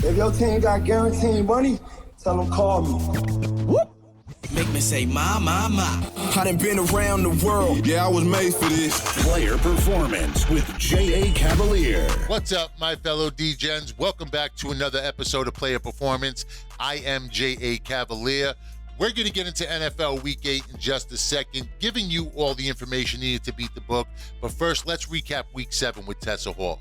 If your team got guaranteed money, tell them call me. Whoop. Make me say, my. I done been around the world. Yeah, I was made for this. Player Performance with J.A. Cavalier. What's up, my fellow D-Gens? Welcome back to another episode of Player Performance. I am J.A. Cavalier. We're going to get into NFL Week 8 in just a second, giving you all the information needed to beat the book. But first, let's recap Week 7 with Tessa Hall.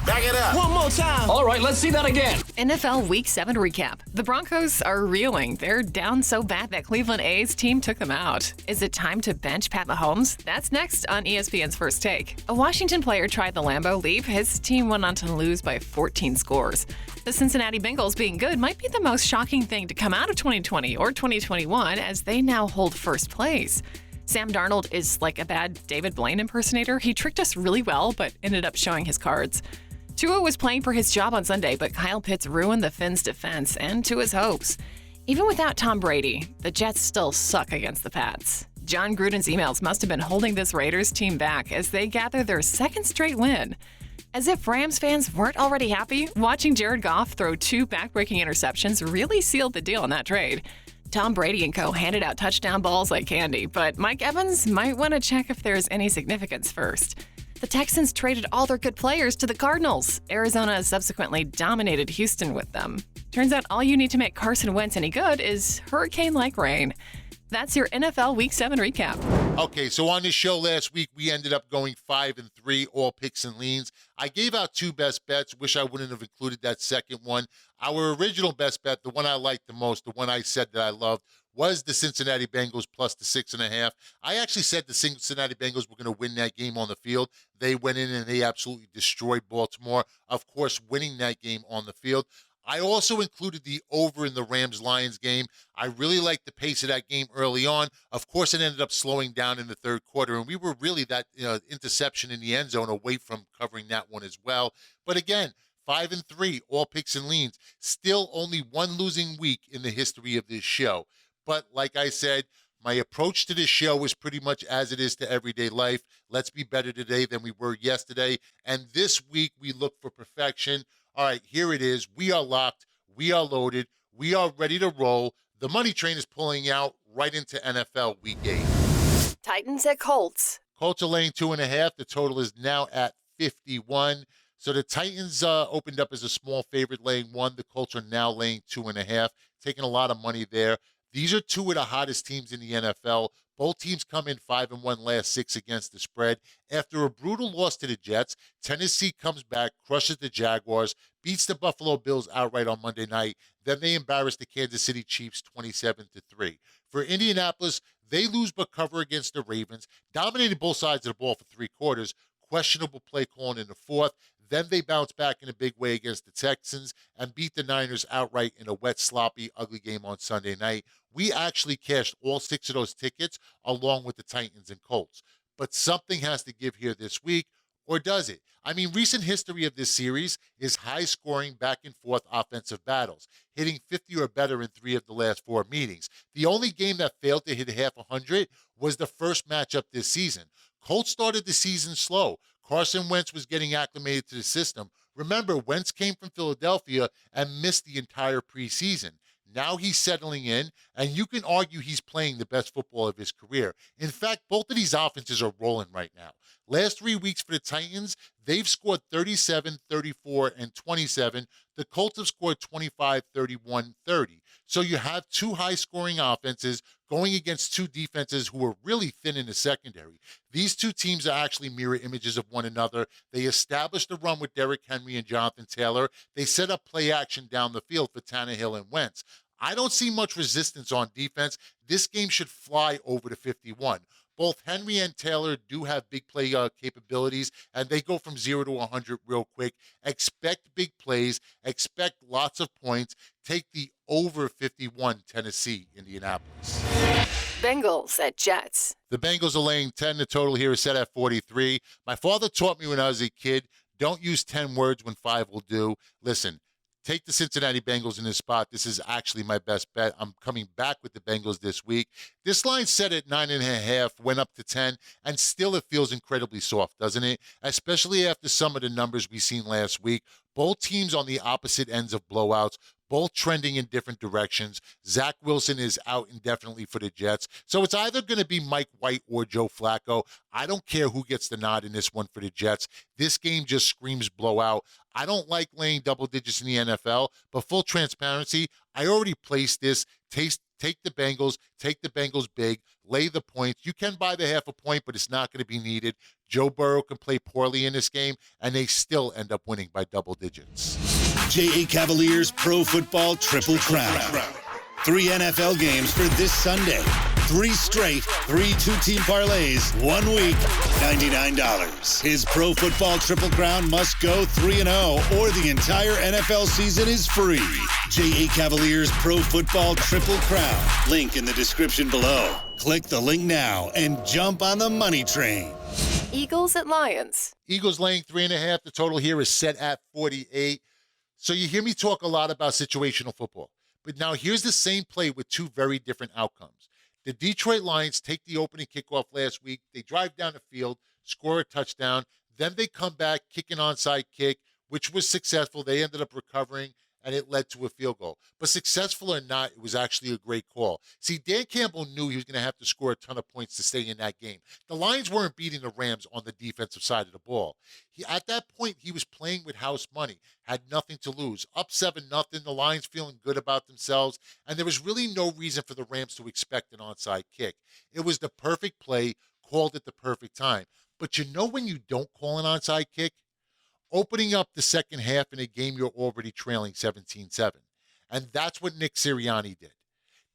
Back it up. One more time. All right, let's see that again. NFL Week 7 recap. The Broncos are reeling. They're down so bad that Cleveland A's team took them out. Is it time to bench Pat Mahomes? That's next on ESPN's First Take. A Washington player tried the Lambeau Leap. His team went on to lose by 14 scores. The Cincinnati Bengals being good might be the most shocking thing to come out of 2020 or 2021 as they now hold first place. Sam Darnold is like a bad David Blaine impersonator. He tricked us really well, but ended up showing his cards. Tua was playing for his job on Sunday, but Kyle Pitts ruined the Finns' defense and Tua's hopes. Even without Tom Brady, the Jets still suck against the Pats. John Gruden's emails must have been holding this Raiders team back as they gather their second straight win. As if Rams fans weren't already happy, watching Jared Goff throw 2 back-breaking interceptions really sealed the deal on that trade. Tom Brady and co. handed out touchdown balls like candy, but Mike Evans might want to check if there's any significance first. The Texans traded all their good players to the Cardinals. Arizona subsequently dominated Houston with them. Turns out all you need to make Carson Wentz any good is hurricane-like rain. That's your NFL Week 7 recap. Okay, so on this show last week, we ended up going 5-3, all picks and leans. I gave out 2 best bets. Wish I wouldn't have included that second one. Our original best bet, the one I liked the most, the one I said that I loved, was the Cincinnati Bengals plus the 6.5. I actually said the Cincinnati Bengals were going to win that game on the field. They went in and they absolutely destroyed Baltimore, of course, winning that game on the field. I also included the over in the Rams-Lions game. I really liked the pace of that game early on. Of course, it ended up slowing down in the third quarter, and we were really that interception in the end zone away from covering that one as well. But again, 5-3, all picks and leans. Still only one losing week in the history of this show. But like I said, my approach to this show is pretty much as it is to everyday life. Let's be better today than we were yesterday. And this week, we look for perfection. All right, here it is. We are locked. We are loaded. We are ready to roll. The money train is pulling out right into NFL Week 8. Titans at Colts. Colts are laying 2.5. The total is now at 51. So the Titans opened up as a small favorite laying 1. The Colts are now laying 2.5, taking a lot of money there. These are 2 of the hottest teams in the NFL. Both teams come in 5-1 last 6 against the spread. After a brutal loss to the Jets, Tennessee comes back, crushes the Jaguars, beats the Buffalo Bills outright on Monday night. Then they embarrass the Kansas City Chiefs 27-3. For Indianapolis, they lose but cover against the Ravens, dominated both sides of the ball for 3 quarters, questionable play calling in the fourth. Then they bounce back in a big way against the Texans and beat the Niners outright in a wet, sloppy, ugly game on Sunday night. We actually cashed all 6 of those tickets along with the Titans and Colts. But something has to give here this week, or does it? I mean, recent history of this series is high-scoring, back-and-forth offensive battles, hitting 50 or better in 3 of the last 4 meetings. The only game that failed to hit half 100 was the first matchup this season. Colts started the season slow. Carson Wentz was getting acclimated to the system. Remember, Wentz came from Philadelphia and missed the entire preseason. Now he's settling in, and you can argue he's playing the best football of his career. In fact, both of these offenses are rolling right now. Last 3 weeks for the Titans, they've scored 37, 34, and 27. The Colts have scored 25, 31, 30. So you have 2 high-scoring offenses going against 2 defenses who are really thin in the secondary. These 2 teams are actually mirror images of one another. They established the run with Derrick Henry and Jonathan Taylor. They set up play action down the field for Tannehill and Wentz. I don't see much resistance on defense. This game should fly over to 51. Both Henry and Taylor do have big play capabilities, and they go from 0 to 100 real quick. Expect big plays. Expect lots of points. Take the over 51 Tennessee, Indianapolis. Bengals at Jets. The Bengals are laying 10. The total here is set at 43. My father taught me when I was a kid, don't use 10 words when 5 will do. Listen, Take the Cincinnati Bengals in this spot. This is actually my best bet. I'm coming back with the Bengals this week. This line set at 9.5, went up to 10, and still it feels incredibly soft, doesn't it? Especially after some of the numbers we seen last week. Both teams on the opposite ends of blowouts, both trending in different directions. Zach Wilson is out indefinitely for the Jets. So it's either going to be Mike White or Joe Flacco. I don't care who gets the nod in this one for the Jets. This game just screams blowout. I don't like laying double digits in the NFL, but full transparency, I already placed this. Take the Bengals big, lay the points. You can buy the half a point, but it's not going to be needed. Joe Burrow can play poorly in this game, and they still end up winning by double digits. J.A. Cavalier's Pro Football Triple Crown. 3 NFL games for this Sunday. 3 straight, 3 two-team parlays, 1 week, $99. His Pro Football Triple Crown must go 3-0 or the entire NFL season is free. J.A. Cavalier's Pro Football Triple Crown. Link in the description below. Click the link now and jump on the money train. Eagles at Lions. Eagles laying 3.5. The total here is set at 48. So you hear me talk a lot about situational football. But now here's the same play with 2 very different outcomes. The Detroit Lions take the opening kickoff last week. They drive down the field, score a touchdown. Then they come back, kick an onside kick, which was successful. They ended up recovering, and it led to a field goal. But successful or not, it was actually a great call. See, Dan Campbell knew he was going to have to score a ton of points to stay in that game. The Lions weren't beating the Rams on the defensive side of the ball. At that point, he was playing with house money, had nothing to lose. Up 7-0, the Lions feeling good about themselves, and there was really no reason for the Rams to expect an onside kick. It was the perfect play, called at the perfect time. But you know when you don't call an onside kick? Opening up the second half in a game you're already trailing 17-7. And that's what Nick Sirianni did.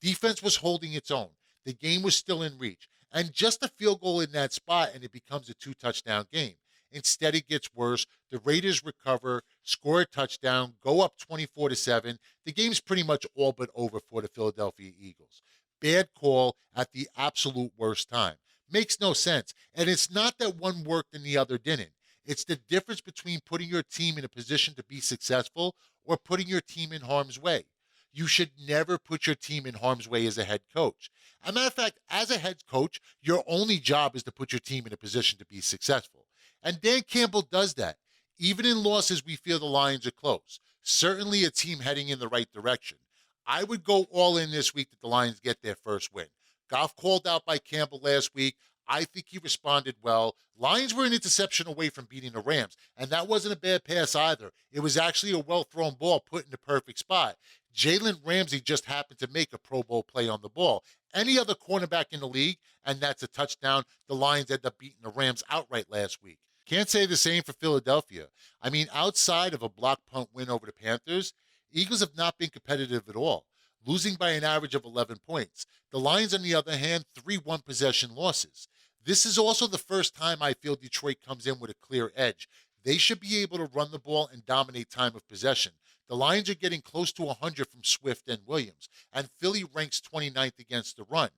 Defense was holding its own. The game was still in reach. And just a field goal in that spot, and it becomes a 2-touchdown game. Instead, it gets worse. The Raiders recover, score a touchdown, go up 24-7. The game's pretty much all but over for the Philadelphia Eagles. Bad call at the absolute worst time. Makes no sense. And it's not that one worked and the other didn't. It's the difference between putting your team in a position to be successful or putting your team in harm's way. You should never put your team in harm's way as a head coach. As a matter of fact, as a head coach, your only job is to put your team in a position to be successful. And Dan Campbell does that. Even in losses, we feel the Lions are close. Certainly a team heading in the right direction. I would go all in this week that the Lions get their first win. Goff called out by Campbell last week. I think he responded well. Lions were an interception away from beating the Rams, and that wasn't a bad pass either. It was actually a well-thrown ball put in the perfect spot. Jalen Ramsey just happened to make a Pro Bowl play on the ball. Any other cornerback in the league, and that's a touchdown. The Lions ended up beating the Rams outright last week. Can't say the same for Philadelphia. I mean, outside of a block punt win over the Panthers, Eagles have not been competitive at all, losing by an average of 11 points. The Lions, on the other hand, 3 one-possession losses. This is also the first time I feel Detroit comes in with a clear edge. They should be able to run the ball and dominate time of possession. The Lions are getting close to 100 from Swift and Williams, and Philly ranks 29th against the run.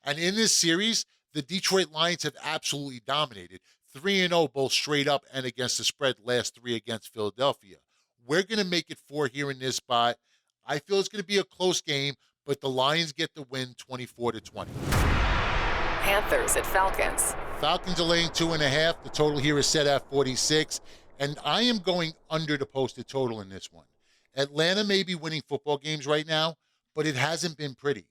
And in this series, the Detroit Lions have absolutely dominated. 3-0 both straight up and against the spread, last 3 against Philadelphia. We're going to make it 4 here in this spot. I feel it's going to be a close game, but the Lions get the win 24-20. Panthers at Falcons. Falcons are laying 2.5. The total here is set at 46. And I am going under the posted total in this one. Atlanta may be winning football games right now, but it hasn't been pretty.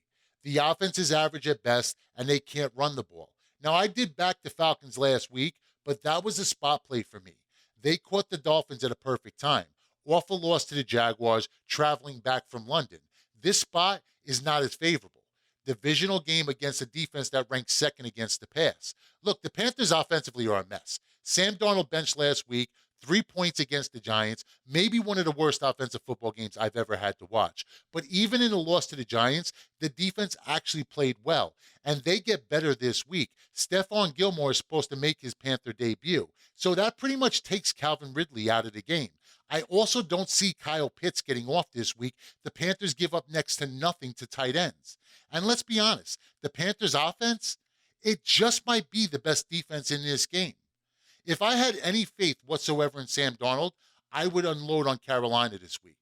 The offense is average at best, and they can't run the ball. Now, I did back the Falcons last week, but that was a spot play for me. They caught the Dolphins at a perfect time. Off a loss to the Jaguars, traveling back from London. This spot is not as favorable. Divisional game against a defense that ranks second against the pass. Look, the Panthers offensively are a mess. Sam Darnold benched last week, 3 points against the Giants, maybe one of the worst offensive football games I've ever had to watch. But even in a loss to the Giants, the defense actually played well, and they get better this week. Stephon Gilmore is supposed to make his Panther debut, so that pretty much takes Calvin Ridley out of the game. I also don't see Kyle Pitts getting off this week. The Panthers give up next to nothing to tight ends. And let's be honest, the Panthers' offense, it just might be the best defense in this game. If I had any faith whatsoever in Sam Darnold, I would unload on Carolina this week.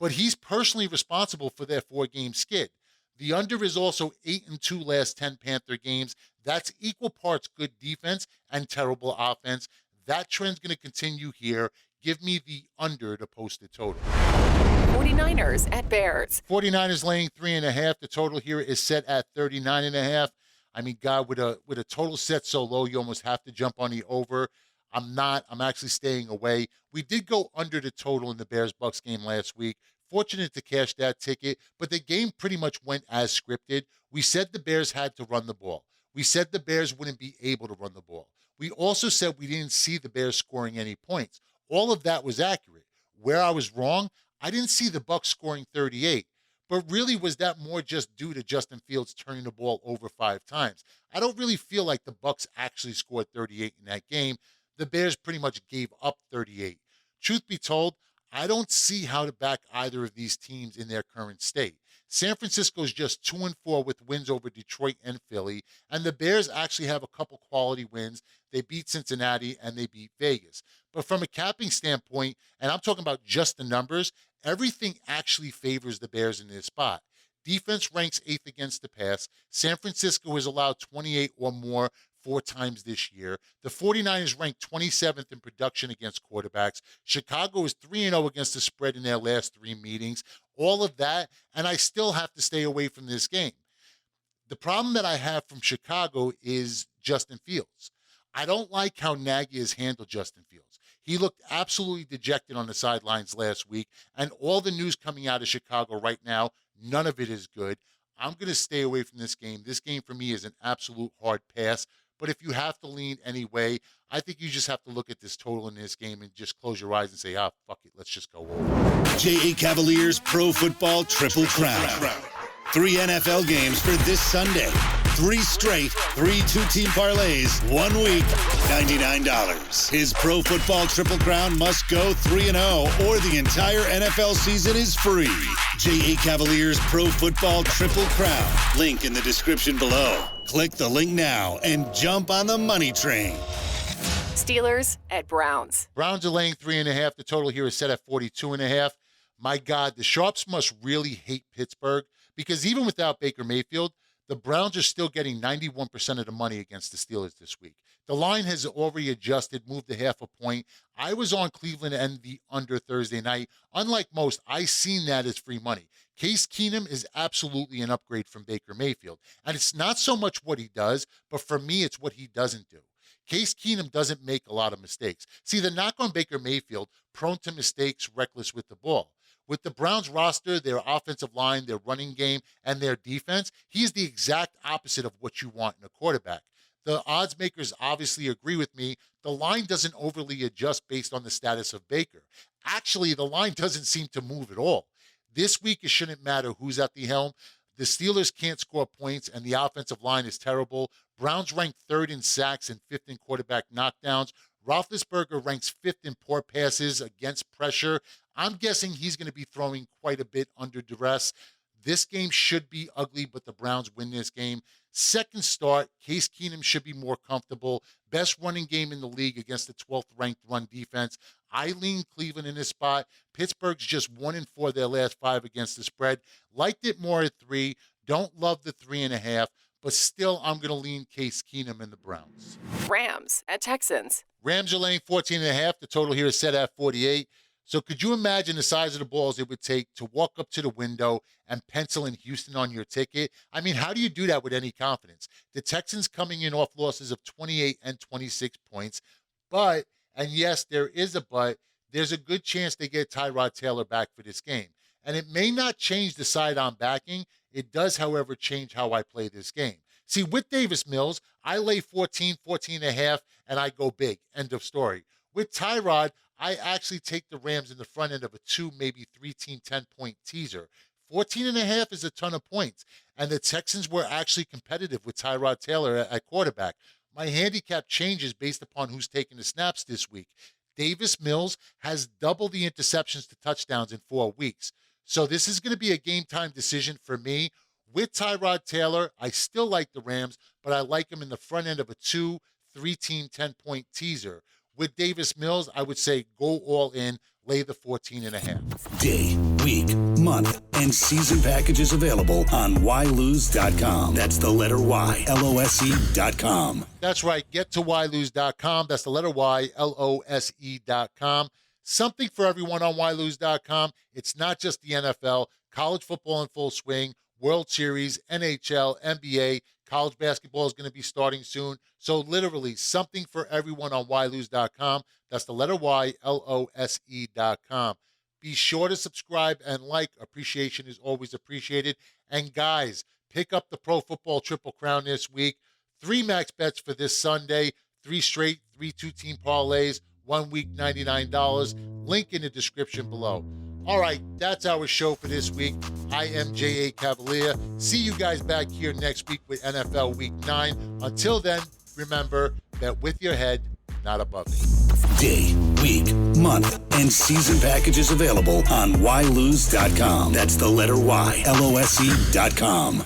but he's personally responsible for their 4-game skid. The under is also 8-2 last 10 Panther games. That's equal parts good defense and terrible offense. That trend's going to continue here. Give me the under to post the total. 49ers at Bears. 49ers laying 3.5. The total here is set at 39.5. I mean, God, with a total set so low, you almost have to jump on the over. I'm not. I'm actually staying away. We did go under the total in the Bears-Bucks game last week. Fortunate to cash that ticket, but the game pretty much went as scripted. We said the Bears had to run the ball. We said the Bears wouldn't be able to run the ball. We also said we didn't see the Bears scoring any points. All of that was accurate. Where I was wrong, I didn't see the Bucs scoring 38. But really, was that more just due to Justin Fields turning the ball over 5 times? I don't really feel like the Bucs actually scored 38 in that game. The Bears pretty much gave up 38. Truth be told, I don't see how to back either of these teams in their current state. San Francisco's just 2-4 with wins over Detroit and Philly, and the Bears actually have a couple quality wins. They beat Cincinnati and they beat Vegas. But from a capping standpoint, and I'm talking about just the numbers, everything actually favors the Bears in this spot. Defense ranks 8th against the pass. San Francisco has allowed 28 or more 4 times this year. The 49ers ranked 27th in production against quarterbacks. Chicago is 3-0 against the spread in their last 3 meetings. All of that, and I still have to stay away from this game. The problem that I have from Chicago is Justin Fields. I don't like how Nagy has handled Justin Fields. He looked absolutely dejected on the sidelines last week, and all the news coming out of Chicago right now, none of it is good. I'm going to stay away from this game. This game for me is an absolute hard pass. But if you have to lean anyway, I think you just have to look at this total in this game and just close your eyes and say, fuck it, let's just go over. J.A. Cavaliers Pro Football Triple Crown. 3 NFL games for this Sunday. 3 straight, 3 two-team parlays, 1 week, $99. His Pro Football Triple Crown must go 3-0 or the entire NFL season is free. J.A. Cavaliers Pro Football Triple Crown. Link in the description below. Click the link now and jump on the money train. Steelers at Browns. Browns are laying 3.5. The total here is set at 42.5. My God, the Sharps must really hate Pittsburgh because even without Baker Mayfield, the Browns are still getting 91% of the money against the Steelers this week. The line has already adjusted, moved to half a point. I was on Cleveland and the under Thursday night. Unlike most, I seen that as free money. Case Keenum is absolutely an upgrade from Baker Mayfield. And it's not so much what he does, but for me, it's what he doesn't do. Case Keenum doesn't make a lot of mistakes. See, the knock on Baker Mayfield, prone to mistakes, reckless with the ball. With the Browns roster, their offensive line, their running game, and their defense, he is the exact opposite of what you want in a quarterback. The odds makers obviously agree with me. The line doesn't overly adjust based on the status of Baker. Actually, the line doesn't seem to move at all. This week, it shouldn't matter who's at the helm. The Steelers can't score points, and the offensive line is terrible. Browns rank 3rd in sacks and 5th in quarterback knockdowns. Roethlisberger ranks 5th in poor passes against pressure. I'm guessing he's going to be throwing quite a bit under duress. This game should be ugly, but the Browns win this game. Second start, Case Keenum should be more comfortable. Best running game in the league against the 12th-ranked run defense. I lean Cleveland in this spot. Pittsburgh's just 1-4 their last 5 against the spread. Liked it more at 3. Don't love the 3.5, but still I'm going to lean Case Keenum and the Browns. Rams at Texans. Rams are laying 14.5. The total here is set at 48. So could you imagine the size of the balls it would take to walk up to the window and pencil in Houston on your ticket? I mean, how do you do that with any confidence? The Texans coming in off losses of 28 and 26 points. But, and yes, there is a but, there's a good chance they get Tyrod Taylor back for this game. And it may not change the side I'm backing. It does, however, change how I play this game. See, with Davis Mills, I lay 14, 14.5, and I go big. End of story. With Tyrod, I actually take the Rams in the front end of a 2, maybe 3-team 10-point teaser. 14.5 is a ton of points. And the Texans were actually competitive with Tyrod Taylor at quarterback. My handicap changes based upon who's taking the snaps this week. Davis Mills has double the interceptions to touchdowns in 4 weeks. So this is going to be a game-time decision for me. With Tyrod Taylor, I still like the Rams, but I like him in the front end of a 2, 3-team 10-point teaser. With Davis Mills, I would say go all in. lay the 14.5. Day, week, month, and season packages available on whylose.com. That's the letter Y, LOSE.com. That's right. Get to whylose.com. That's the letter Y, LOSE.com. Something for everyone on whylose.com. It's not just the NFL, college football in full swing, World Series, NHL, NBA, college basketball is going to be starting soon. So literally something for everyone on whylose.com. That's the letter Y, LOSE.com. Be sure to subscribe and like. Appreciation is always appreciated. And guys, pick up the Pro Football Triple Crown this week. 3 max bets for this Sunday, 3 straight, 3 two-team parlays, 1 week, $99. Link in the description below. All right, that's our show for this week. I am J.A. Cavalier. See you guys back here next week with NFL Week 9. Until then, remember, bet with your head, not above it. Day, week, month, and season packages available on whylose.com. That's the letter Y, LOSE.com.